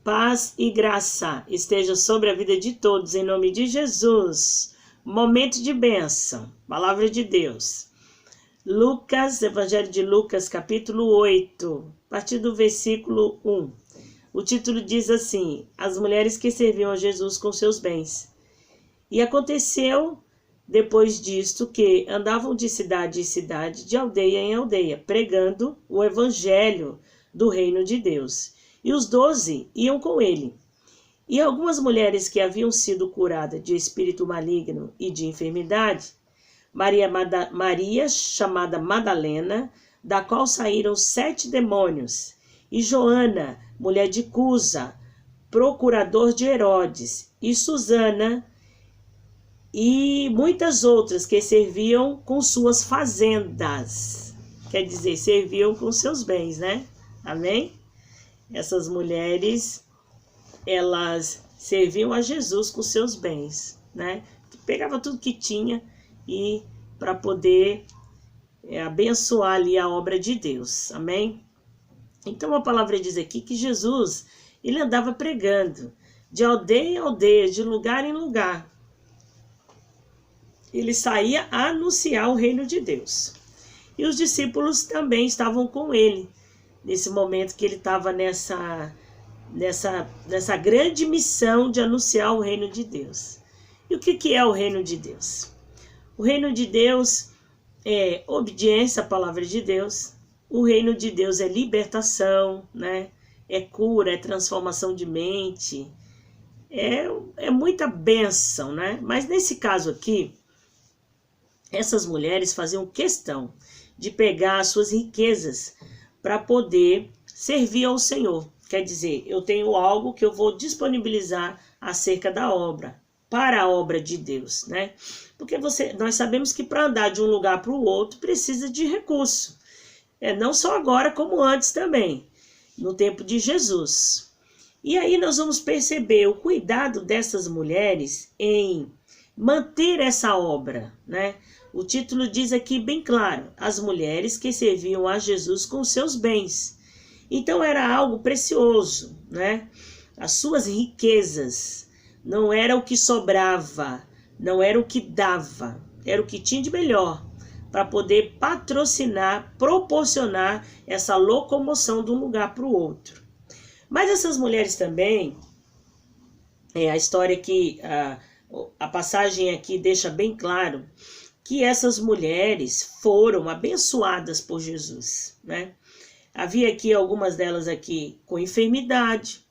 Paz e graça esteja sobre a vida de todos, em nome de Jesus. Momento de bênção, palavra de Deus. Lucas, Evangelho de Lucas, capítulo 8, a partir do versículo 1. O título diz assim: As mulheres que serviam a Jesus com seus bens. E aconteceu, depois disto, que andavam de cidade em cidade, de aldeia em aldeia, pregando o evangelho do reino de Deus. E os 12 iam com ele. E algumas mulheres que haviam sido curadas de espírito maligno e de enfermidade, Maria, chamada Madalena, da qual saíram 7 demônios, e Joana, mulher de Cusa, procurador de Herodes, e Susana, e muitas outras que serviam com suas fazendas. Quer dizer, serviam com seus bens, né? Amém? Essas mulheres, elas serviam a Jesus com seus bens, né? Pegava tudo que tinha e para poder abençoar ali a obra de Deus. Amém? Então a palavra diz aqui que Jesus, ele andava pregando de aldeia em aldeia, de lugar em lugar. Ele saía a anunciar o reino de Deus. E os discípulos também estavam com ele, nesse momento que ele estava nessa grande missão de anunciar o reino de Deus. E o que é o reino de Deus? O reino de Deus é obediência à palavra de Deus. O reino de Deus é libertação, né? É cura, é transformação de mente. É muita bênção, né? Mas nesse caso aqui, essas mulheres faziam questão de pegar as suas riquezas para poder servir ao Senhor. Quer dizer, eu tenho algo que eu vou disponibilizar acerca da obra, para a obra de Deus, né? Porque nós sabemos que para andar de um lugar para o outro precisa de recurso. Não só agora, como antes também, no tempo de Jesus. E aí nós vamos perceber o cuidado dessas mulheres em manter essa obra, né? O título diz aqui bem claro: as mulheres que serviam a Jesus com seus bens. Então era algo precioso, né? As suas riquezas não era o que sobrava, não era o que dava, era o que tinha de melhor para poder patrocinar, proporcionar essa locomoção de um lugar para o outro. Mas essas mulheres também, a história aqui, a passagem aqui deixa bem claro que essas mulheres foram abençoadas por Jesus, né? Havia aqui algumas delas aqui com enfermidade.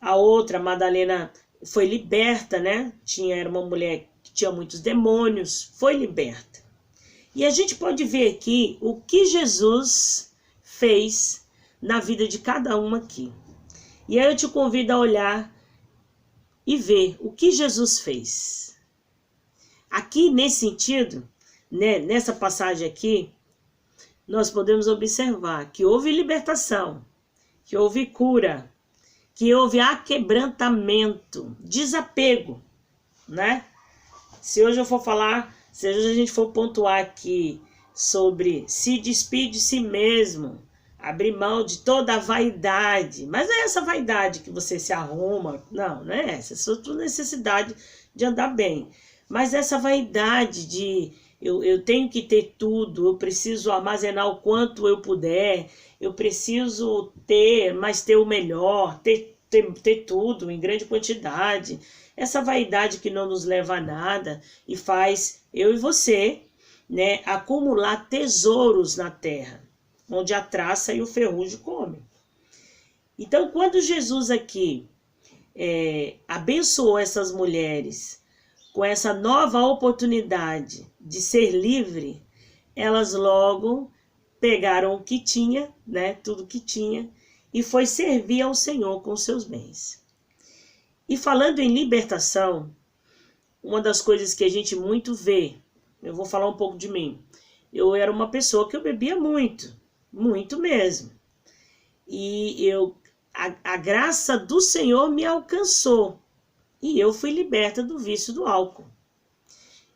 A outra, Madalena, foi liberta, né? Era uma mulher que tinha muitos demônios, foi liberta. E a gente pode ver aqui o que Jesus fez na vida de cada uma aqui. E aí eu te convido a olhar e ver o que Jesus fez. Aqui, nesse sentido, né, nessa passagem aqui, nós podemos observar que houve libertação, que houve cura, que houve aquebrantamento, desapego, né? Se hoje a gente for pontuar aqui sobre se despedir de si mesmo, abrir mão de toda a vaidade, mas não é essa vaidade que você se arruma, não é essa, é só tua necessidade de andar bem. Mas essa vaidade de eu tenho que ter tudo, eu preciso armazenar o quanto eu puder, eu preciso ter, mas ter o melhor, ter tudo em grande quantidade. Essa vaidade que não nos leva a nada e faz eu e você, né, acumular tesouros na terra, onde a traça e o ferrugem comem. Então, quando Jesus aqui abençoou essas mulheres com essa nova oportunidade de ser livre, elas logo pegaram o que tinha, né, tudo que tinha, e foi servir ao Senhor com seus bens. E falando em libertação, uma das coisas que a gente muito vê, eu vou falar um pouco de mim. Eu era uma pessoa que eu bebia muito, muito mesmo. E a graça do Senhor me alcançou. E eu fui liberta do vício do álcool.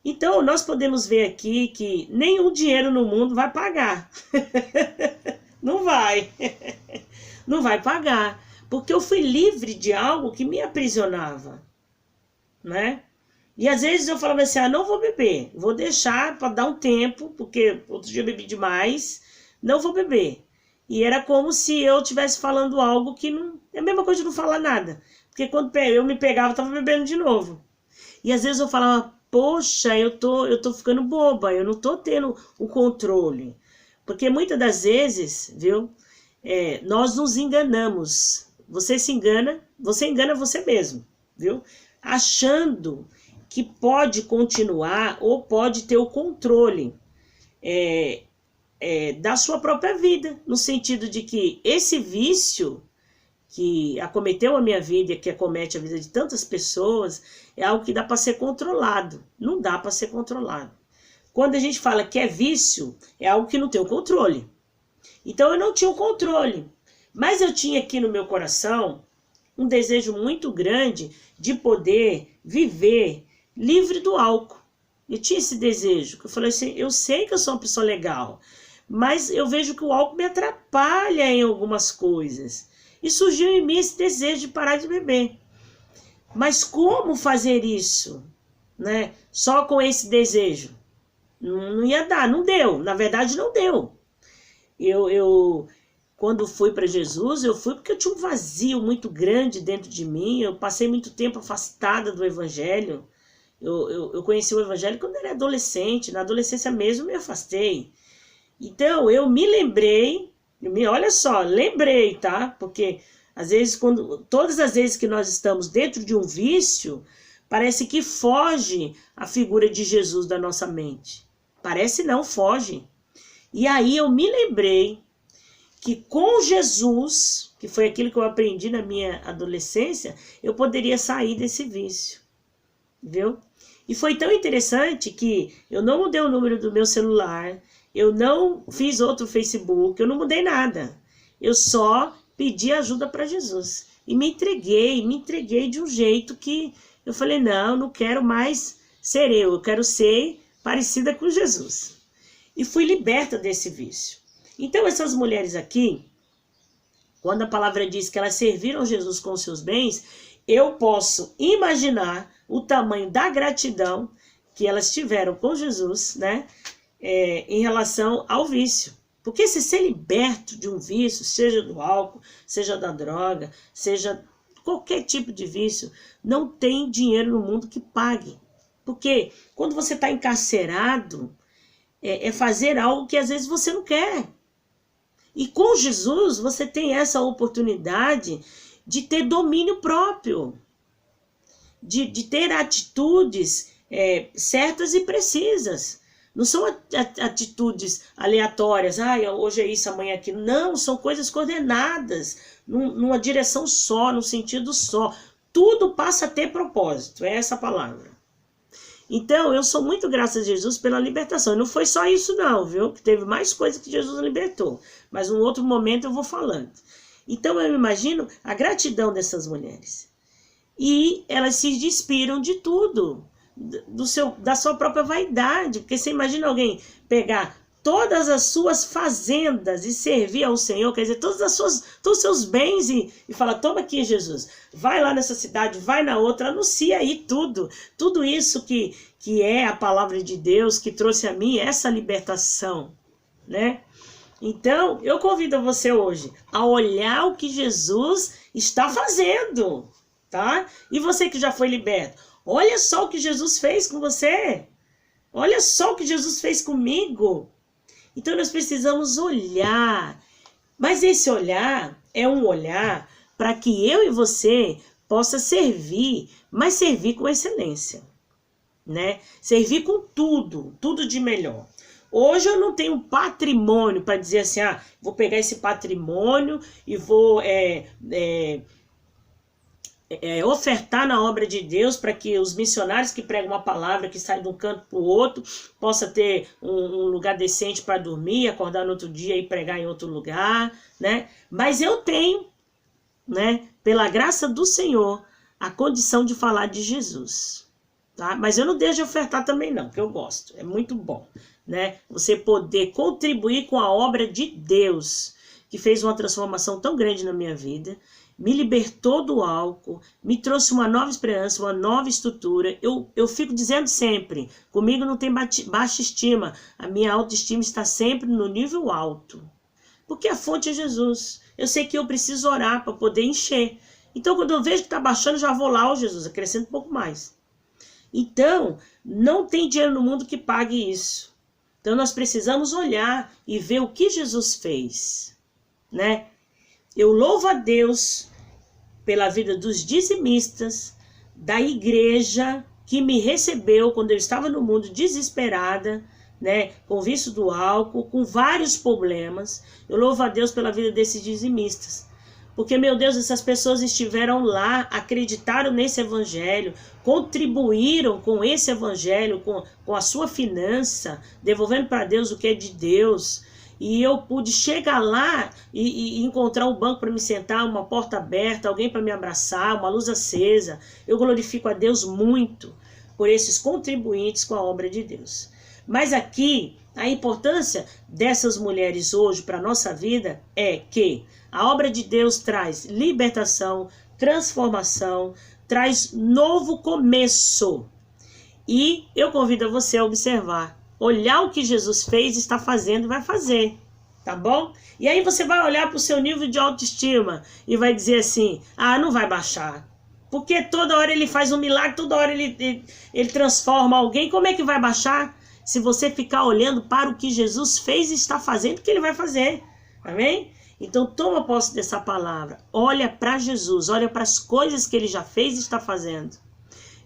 Então, nós podemos ver aqui que nenhum dinheiro no mundo vai pagar. Não vai. Não vai pagar. porque eu fui livre de algo que me aprisionava, né? E às vezes eu falava assim, não vou beber, vou deixar para dar um tempo, porque outro dia eu bebi demais, não vou beber. E era como se eu estivesse falando algo que não... É a mesma coisa de não falar nada. Porque quando eu me pegava, eu estava bebendo de novo. E às vezes eu falava, poxa, eu tô ficando boba, eu não tô tendo o controle. Porque muitas das vezes, viu, nós nos enganamos. Você engana você mesmo, viu? Achando que pode continuar ou pode ter o controle da sua própria vida, no sentido de que esse vício que acometeu a minha vida e que acomete a vida de tantas pessoas é algo que dá para ser controlado. Não dá para ser controlado. Quando a gente fala que é vício, é algo que não tem o controle. Então eu não tinha o controle, mas eu tinha aqui no meu coração um desejo muito grande de poder viver livre do álcool. Eu tinha esse desejo, que eu falei assim, eu sei que eu sou uma pessoa legal, mas eu vejo que o álcool me atrapalha em algumas coisas. E surgiu em mim esse desejo de parar de beber. Mas como fazer isso, né? Só com esse desejo? Não ia dar, não deu. Na verdade, não deu. Quando fui para Jesus, eu fui porque eu tinha um vazio muito grande dentro de mim. Eu passei muito tempo afastada do Evangelho. Eu conheci o Evangelho quando eu era adolescente. Na adolescência mesmo, eu me afastei. Então, eu me lembrei... Olha só, lembrei, tá? Porque às vezes, todas as vezes que nós estamos dentro de um vício, parece que foge a figura de Jesus da nossa mente. Parece não, foge. E aí eu me lembrei que com Jesus, que foi aquilo que eu aprendi na minha adolescência, eu poderia sair desse vício, viu? E foi tão interessante que eu não mudei o número do meu celular, eu não fiz outro Facebook, eu não mudei nada. Eu só pedi ajuda para Jesus. E me entreguei de um jeito que eu falei, não quero mais ser eu quero ser parecida com Jesus. E fui liberta desse vício. Então essas mulheres aqui, quando a palavra diz que elas serviram Jesus com seus bens, eu posso imaginar o tamanho da gratidão que elas tiveram com Jesus, né? Em relação ao vício. Porque se ser liberto de um vício, seja do álcool, seja da droga, seja qualquer tipo de vício, não tem dinheiro no mundo que pague. Porque quando você está encarcerado, é fazer algo que às vezes você não quer. E com Jesus você tem essa oportunidade de ter domínio próprio, de ter atitudes certas e precisas. Não são atitudes aleatórias, hoje é isso, amanhã é aquilo. Não, são coisas coordenadas, numa direção só, num sentido só. Tudo passa a ter propósito, é essa a palavra. Então, eu sou muito grata a Jesus pela libertação. E não foi só isso não, viu? Que teve mais coisas que Jesus libertou. Mas num outro momento eu vou falando. Então, eu imagino a gratidão dessas mulheres. E elas se despiram de tudo. Da sua própria vaidade, porque você imagina alguém pegar todas as suas fazendas e servir ao Senhor, quer dizer, todos os seus bens e falar, toma aqui Jesus, vai lá nessa cidade, vai na outra, anuncia aí tudo isso que é a palavra de Deus, que trouxe a mim essa libertação, né? Então, eu convido você hoje a olhar o que Jesus está fazendo, tá? E você que já foi liberto, olha só o que Jesus fez com você. Olha só o que Jesus fez comigo. Então nós precisamos olhar. Mas esse olhar é um olhar para que eu e você possa servir, mas servir com excelência, né? Servir com tudo de melhor. Hoje eu não tenho patrimônio para dizer assim, vou pegar esse patrimônio e vou ofertar na obra de Deus para que os missionários que pregam uma palavra, que saem de um canto para o outro, possa ter um lugar decente para dormir, acordar no outro dia e pregar em outro lugar, né? Mas eu tenho, né, pela graça do Senhor, a condição de falar de Jesus, tá? Mas eu não deixo de ofertar também não, porque eu gosto, é muito bom, né? Você poder contribuir com a obra de Deus, que fez uma transformação tão grande na minha vida. me libertou do álcool, me trouxe uma nova esperança, uma nova estrutura. Eu fico dizendo sempre, comigo não tem baixa estima, a minha autoestima está sempre no nível alto. Porque a fonte é Jesus. Eu sei que eu preciso orar para poder encher. Então, quando eu vejo que está baixando, já vou lá, ó Jesus, acrescento um pouco mais. Então, não tem dinheiro no mundo que pague isso. Então, nós precisamos olhar e ver o que Jesus fez, né? Eu louvo a Deus pela vida dos dizimistas, da igreja que me recebeu quando eu estava no mundo desesperada, né, com o vício do álcool, com vários problemas. Eu louvo a Deus pela vida desses dizimistas. Porque, meu Deus, essas pessoas estiveram lá, acreditaram nesse evangelho, contribuíram com esse evangelho, com a sua finança, devolvendo para Deus o que é de Deus. E eu pude chegar lá e encontrar um banco para me sentar, uma porta aberta, alguém para me abraçar, uma luz acesa. Eu glorifico a Deus muito por esses contribuintes com a obra de Deus. Mas aqui, a importância dessas mulheres hoje para a nossa vida é que a obra de Deus traz libertação, transformação, traz novo começo. E eu convido você a observar, olhar o que Jesus fez, está fazendo e vai fazer, tá bom? E aí você vai olhar para o seu nível de autoestima e vai dizer assim, ah, não vai baixar. Porque toda hora ele faz um milagre, toda hora ele transforma alguém, como é que vai baixar? Se você ficar olhando para o que Jesus fez e está fazendo, o que ele vai fazer, amém? Então toma posse dessa palavra, olha para Jesus, olha para as coisas que ele já fez e está fazendo.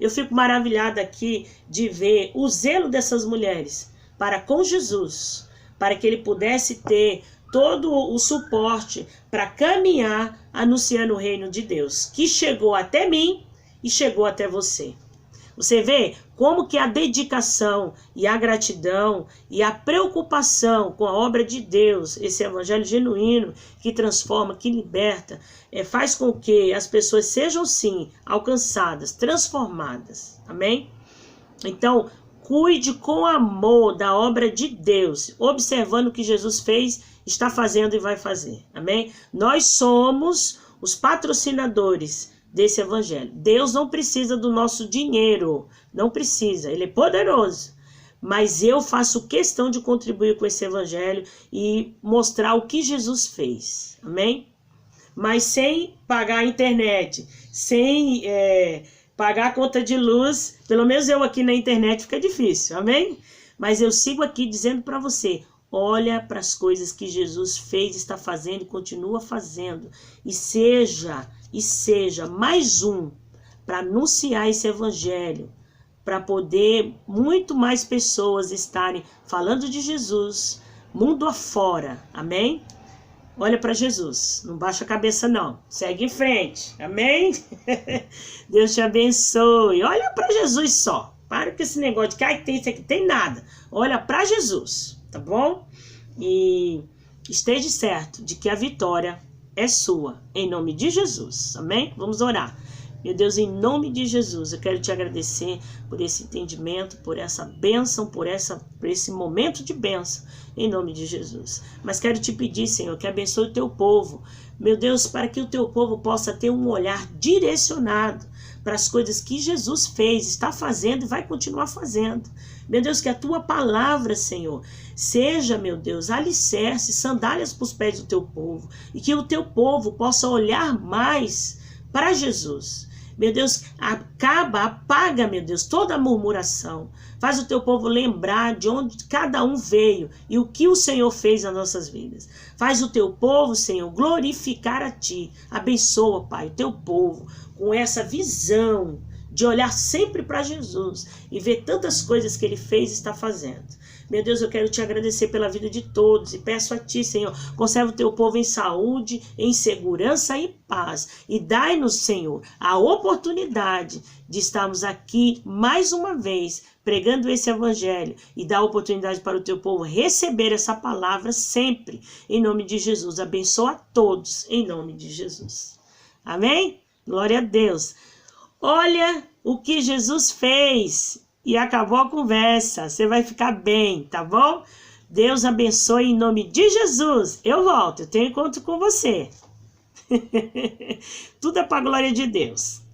Eu fico maravilhada aqui de ver o zelo dessas mulheres para com Jesus, para que ele pudesse ter todo o suporte para caminhar anunciando o reino de Deus, que chegou até mim e chegou até você. Você vê como que a dedicação e a gratidão e a preocupação com a obra de Deus, esse evangelho genuíno que transforma, que liberta, faz com que as pessoas sejam sim alcançadas, transformadas, amém? Então, cuide com amor da obra de Deus, observando o que Jesus fez, está fazendo e vai fazer, amém? Nós somos os patrocinadores desse evangelho. Deus não precisa do nosso dinheiro, não precisa, ele é poderoso, mas eu faço questão de contribuir com esse evangelho e mostrar o que Jesus fez, amém? Mas sem pagar a internet, sem pagar a conta de luz, pelo menos eu aqui na internet fica difícil, amém? Mas eu sigo aqui dizendo para você, olha para as coisas que Jesus fez, está fazendo e continua fazendo, e seja mais um para anunciar esse evangelho, para poder muito mais pessoas estarem falando de Jesus, mundo afora, amém? Olha para Jesus, não baixa a cabeça não, segue em frente, amém? Deus te abençoe, olha para Jesus só, para com esse negócio de que tem isso aqui, tem nada, olha para Jesus, tá bom? E esteja certo de que a vitória é sua, em nome de Jesus, amém? Vamos orar. Meu Deus, em nome de Jesus, eu quero te agradecer por esse entendimento, por essa bênção, por esse momento de bênção, em nome de Jesus. Mas quero te pedir, Senhor, que abençoe o teu povo, meu Deus, para que o teu povo possa ter um olhar direcionado para as coisas que Jesus fez, está fazendo e vai continuar fazendo. Meu Deus, que a tua palavra, Senhor, seja, meu Deus, alicerce, sandálias para os pés do teu povo, e que o teu povo possa olhar mais para Jesus. Meu Deus, apaga, meu Deus, toda a murmuração. Faz o teu povo lembrar de onde cada um veio e o que o Senhor fez nas nossas vidas. Faz o teu povo, Senhor, glorificar a ti. Abençoa, Pai, o teu povo com essa visão de olhar sempre para Jesus e ver tantas coisas que ele fez e está fazendo. Meu Deus, eu quero te agradecer pela vida de todos e peço a ti, Senhor, conserva o teu povo em saúde, em segurança e paz. E dai-nos, Senhor, a oportunidade de estarmos aqui mais uma vez pregando esse evangelho e dar a oportunidade para o teu povo receber essa palavra sempre, em nome de Jesus. Abençoa a todos, em nome de Jesus. Amém? Glória a Deus. Olha o que Jesus fez. E acabou a conversa. Você vai ficar bem, tá bom? Deus abençoe em nome de Jesus. Eu volto, eu tenho encontro com você. Tudo é para a glória de Deus.